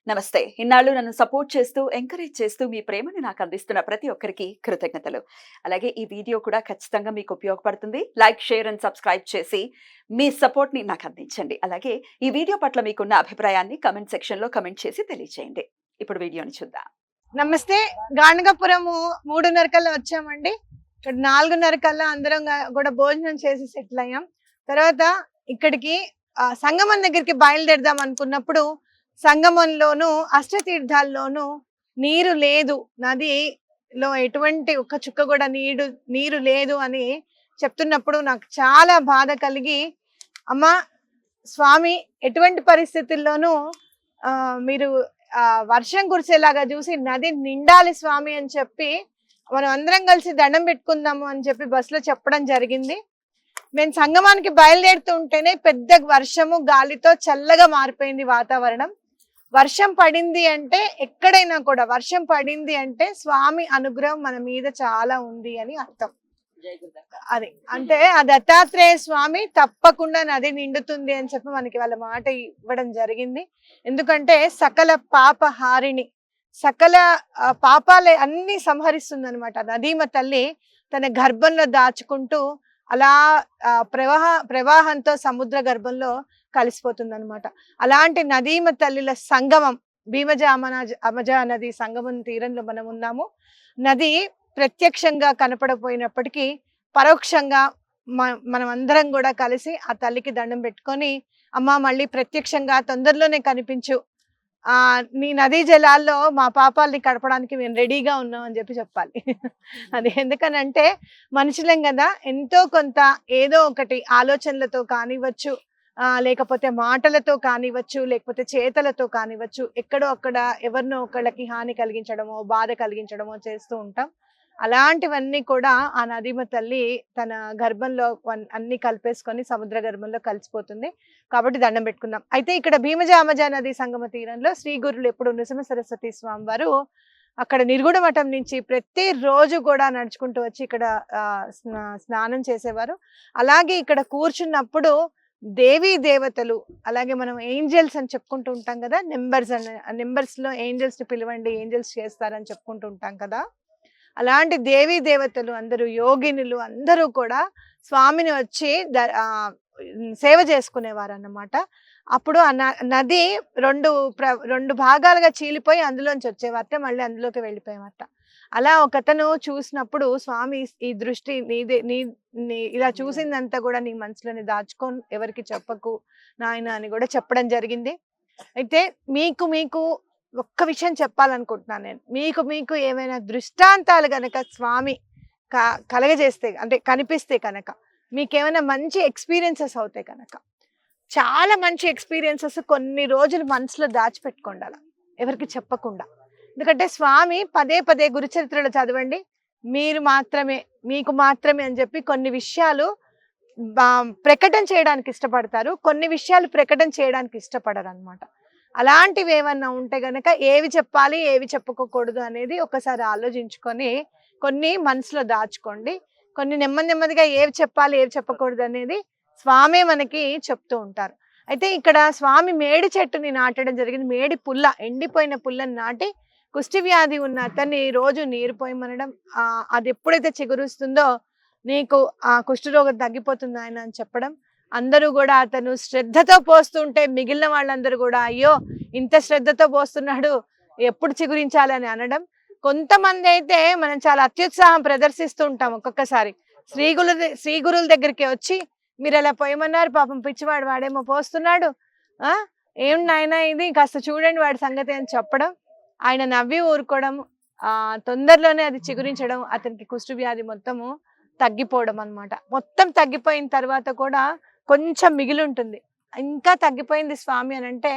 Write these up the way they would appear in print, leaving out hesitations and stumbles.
నమస్తే. ఇన్నాళ్ళు నన్ను సపోర్ట్ చేస్తూ, ఎంకరేజ్ చేస్తూ మీ ప్రేమని నాకు అందిస్తున్న ప్రతి ఒక్కరికి కృతజ్ఞతలు. అలాగే ఈ వీడియో కూడా ఖచ్చితంగా మీకు ఉపయోగపడుతుంది. లైక్, షేర్ అండ్ సబ్స్క్రైబ్ చేసి మీ సపోర్ట్‌ని నాకు అందించండి. అలాగే ఈ వీడియో పట్ల మీకున్న అభిప్రాయాన్ని కామెంట్ సెక్షన్‌లో కామెంట్ చేసి తెలియజేయండి. ఇప్పుడు వీడియోని చూద్దాం. నమస్తే. గాణగాపురము 3:30 కల్లా వచ్చామండి. ఇక్కడ 4:30 కల్లా అందరం కూడా భోజనం చేసి సెటిల్ అయ్యాం. తర్వాత ఇక్కడికి సంగమం దగ్గరికి బయలుదేరదాం అనుకున్నప్పుడు సంగమంలోను అష్టతీర్థాల్లోనూ నీరు లేదు, నదిలో ఎటువంటి ఒక్క చుక్క కూడా నీరు లేదు అని చెప్తున్నప్పుడు నాకు చాలా బాధ కలిగి, అమ్మ స్వామి ఎటువంటి పరిస్థితుల్లోనూ మీరు వర్షం కురిసేలాగా చూసి నది నిండాలి స్వామి అని చెప్పి మనం అందరం కలిసి దండం పెట్టుకుందాము అని చెప్పి బస్సులో చెప్పడం జరిగింది. మేము సంగమానికి బయలుదేరుతుంటేనే పెద్ద వర్షము గాలితో చల్లగా మారిపోయింది వాతావరణం. వర్షం పడింది అంటే ఎక్కడైనా కూడా వర్షం పడింది అంటే స్వామి అనుగ్రహం మన మీద చాలా ఉంది అని అర్థం. అది అంటే ఆ దత్తాత్రేయ స్వామి తప్పకుండా నది నిండుతుంది అని చెప్పి మనకి వాళ్ళ మాట ఇవ్వడం జరిగింది. ఎందుకంటే సకల పాపహారిణి, సకల పాపాలే అన్ని సంహరిస్తుంది అనమాట. నదీమ తల్లి తన గర్భంలో దాచుకుంటూ అలా ప్రవాహంతో సముద్ర గర్భంలో కలిసిపోతుంది అనమాట. అలాంటి నదీమ తల్లిల సంగమం భీమజ అమజ నది సంగమం తీరంలో మనం ఉన్నాము. నది ప్రత్యక్షంగా కనపడపోయినప్పటికీ పరోక్షంగా మనం అందరం కూడా కలిసి ఆ తల్లికి దండం పెట్టుకొని, అమ్మ మళ్ళీ ప్రత్యక్షంగా తొందరలోనే కనిపించు, నీ నదీ జలాల్లో మా పాపాలని కడపడానికి మేము రెడీగా ఉన్నాం అని చెప్పాలి. అది ఎందుకనంటే మనుషులేం కదా, ఎంతో కొంత ఏదో ఒకటి ఆలోచనలతో కానివ్వచ్చు, లేకపోతే మాటలతో కానివ్వచ్చు, లేకపోతే చేతలతో కానివ్వచ్చు, ఎక్కడో అక్కడ ఎవరినో ఒకళ్ళకి హాని కలిగించడమో బాధ కలిగించడమో చేస్తూ ఉంటాం. అలాంటివన్నీ కూడా ఆ నదీమ తల్లి తన గర్భంలో అన్ని కలిపేసుకొని సముద్ర గర్భంలో కలిసిపోతుంది. కాబట్టి దండం పెట్టుకుందాం. అయితే ఇక్కడ భీమజ అమజ నది సంగమ తీరంలో శ్రీ గురులు ఎప్పుడు నృసింహ సరస్వతి స్వామి వారు అక్కడ నిర్గుణ మఠం నుంచి ప్రతి రోజు కూడా నడుచుకుంటూ వచ్చి ఇక్కడ స్నానం చేసేవారు. అలాగే ఇక్కడ కూర్చున్నప్పుడు దేవీ దేవతలు, అలాగే మనం ఏంజల్స్ అని చెప్పుకుంటూ ఉంటాం కదా, నెంబర్స్ లో ఏంజల్స్ ని పిలవండి, ఏంజల్స్ చేస్తారని చెప్పుకుంటూ ఉంటాం కదా. అలాంటి దేవీ దేవతలు అందరూ, యోగినులు అందరూ కూడా స్వామిని వచ్చి సేవ చేసుకునేవారు అన్నమాట. అప్పుడు ఆ నది రెండు భాగాలుగా చీలిపోయి అందులోంచి వచ్చేవారట, మళ్ళీ అందులోకి వెళ్ళిపోయేవారట. అలా ఒకతను చూసినప్పుడు స్వామి ఈ దృష్టి ఇలా చూసిందంతా కూడా నీ మనసులోని దాచుకొని ఎవరికి చెప్పకు నాయన అని కూడా చెప్పడం జరిగింది. అయితే మీకు ఒక్క విషయం చెప్పాలనుకుంటున్నాను నేను. మీకు ఏమైనా దృష్టాంతాలు గనక స్వామి కలగజేస్తే, అంటే కనిపిస్తే కనుక, మీకేమైనా మంచి ఎక్స్పీరియన్సెస్ అవుతాయి కనుక, చాలా మంచి ఎక్స్పీరియన్సెస్ కొన్ని రోజులు మనసులో దాచిపెట్టుకోండి, అలా ఎవరికి చెప్పకుండా. ఎందుకంటే స్వామి పదే పదే గురుచరిత్రలో చదవండి, మీకు మాత్రమే అని చెప్పి కొన్ని విషయాలు ప్రకటన చేయడానికి ఇష్టపడతారు, కొన్ని విషయాలు ప్రకటన చేయడానికి ఇష్టపడరు అనమాట. అలాంటివి ఏమన్నా ఉంటే గనక ఏవి చెప్పాలి ఏవి చెప్పుకోకూడదు అనేది ఒకసారి ఆలోచించుకొని కొన్ని మనసులో దాచుకోండి. కొన్ని నెమ్మదిగా ఏవి చెప్పాలి ఏవి చెప్పకూడదు అనేది స్వామి మనకి చెప్తూ ఉంటారు. అయితే ఇక్కడ స్వామి మేడి చెట్టుని నాటడం జరిగింది. మేడి పుల్ల, ఎండిపోయిన పుల్లని నాటి కుష్టి వ్యాధి ఉన్న అతన్ని రోజు నీరు పోయమనడం, అది ఎప్పుడైతే చిగురుస్తుందో నీకు ఆ కుష్ఠరోగం తగ్గిపోతుంది ఆయన అని చెప్పడం. అందరూ కూడా అతను శ్రద్ధతో పోస్తుంటే మిగిలిన వాళ్ళందరూ కూడా అయ్యో ఇంత శ్రద్ధతో పోస్తున్నాడు, ఎప్పుడు చిగురించాలని అనడం. కొంతమంది అయితే మనం చాలా అత్యుత్సాహం ప్రదర్శిస్తూ ఉంటాం. ఒక్కొక్కసారి శ్రీ గురుల దగ్గరికి వచ్చి మీరు అలా పోయమన్నారు, పాపం పిచ్చివాడు వాడేమో పోస్తున్నాడు, ఏం నాయనా ఇది కాస్త చూడండి వాడి సంగతి అని చెప్పడం, ఆయన నవ్వి ఊరుకోవడం, తొందరలోనే అది చిగురించడం, అతనికి కుష్టు వ్యాధి మొత్తము తగ్గిపోవడం అన్నమాట. మొత్తం తగ్గిపోయిన తర్వాత కూడా కొంచెం మిగిలి ఉంటుంది, ఇంకా తగ్గిపోయింది స్వామి అని అంటే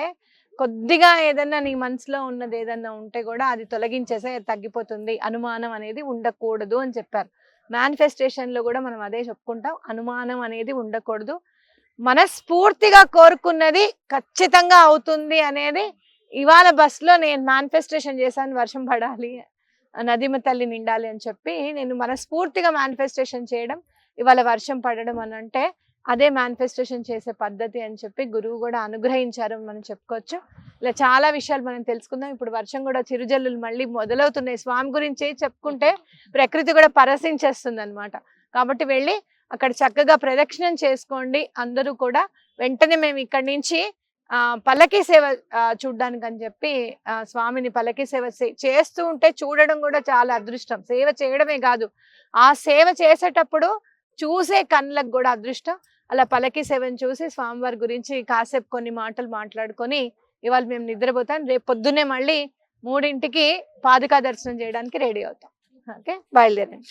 కొద్దిగా ఏదన్నా నీ మనసులో ఉన్నది ఏదన్నా ఉంటే కూడా అది తొలగించేసే తగ్గిపోతుంది, అనుమానం అనేది ఉండకూడదు అని చెప్పారు. మేనిఫెస్టేషన్ లో కూడా మనం అదే చెప్పుకుంటాం, అనుమానం అనేది ఉండకూడదు, మనస్ఫూర్తిగా కోరుకున్నది ఖచ్చితంగా అవుతుంది అనేది. ఇవాళ బస్సులో నేను మేనిఫెస్టేషన్ చేశాను, వర్షం పడాలి, నదీమ తల్లి నిండాలి అని చెప్పి నేను మనస్ఫూర్తిగా మేనిఫెస్టేషన్ చేయడం, ఇవాళ వర్షం పడడం అని అంటే అదే మేనిఫెస్టేషన్ చేసే పద్ధతి అని చెప్పి గురువు కూడా అనుగ్రహించారు మనం చెప్పుకోవచ్చు. ఇలా చాలా విషయాలు మనం తెలుసుకుందాం. ఇప్పుడు వర్షం కూడా చిరుజల్లులు మళ్ళీ మొదలవుతున్నాయి. స్వామి గురించి చెప్పుకుంటే ప్రకృతి కూడా పరవశించేస్తుంది అనమాట. కాబట్టి వెళ్ళి అక్కడ చక్కగా ప్రదక్షిణం చేసుకోండి అందరూ కూడా. వెంటనే మేము ఇక్కడి నుంచి పల్లకీ సేవ చూడ్డానికి అని చెప్పి స్వామిని పల్లకీ సేవ చేస్తూ ఉంటే చూడడం కూడా చాలా అదృష్టం. సేవ చేయడమే కాదు, ఆ సేవ చేసేటప్పుడు చూసే కళ్ళకు కూడా అదృష్టం. అలా పల్లకీ సేవను చూసి స్వామివారి గురించి కాసేపు కొన్ని మాటలు మాట్లాడుకొని ఇవాళ మేము నిద్రపోతాం. రేపు పొద్దున్నే మళ్ళీ 3ంటికి పాదుకా దర్శనం చేయడానికి రెడీ అవుతాం. ఓకే, బయలుదేరండి.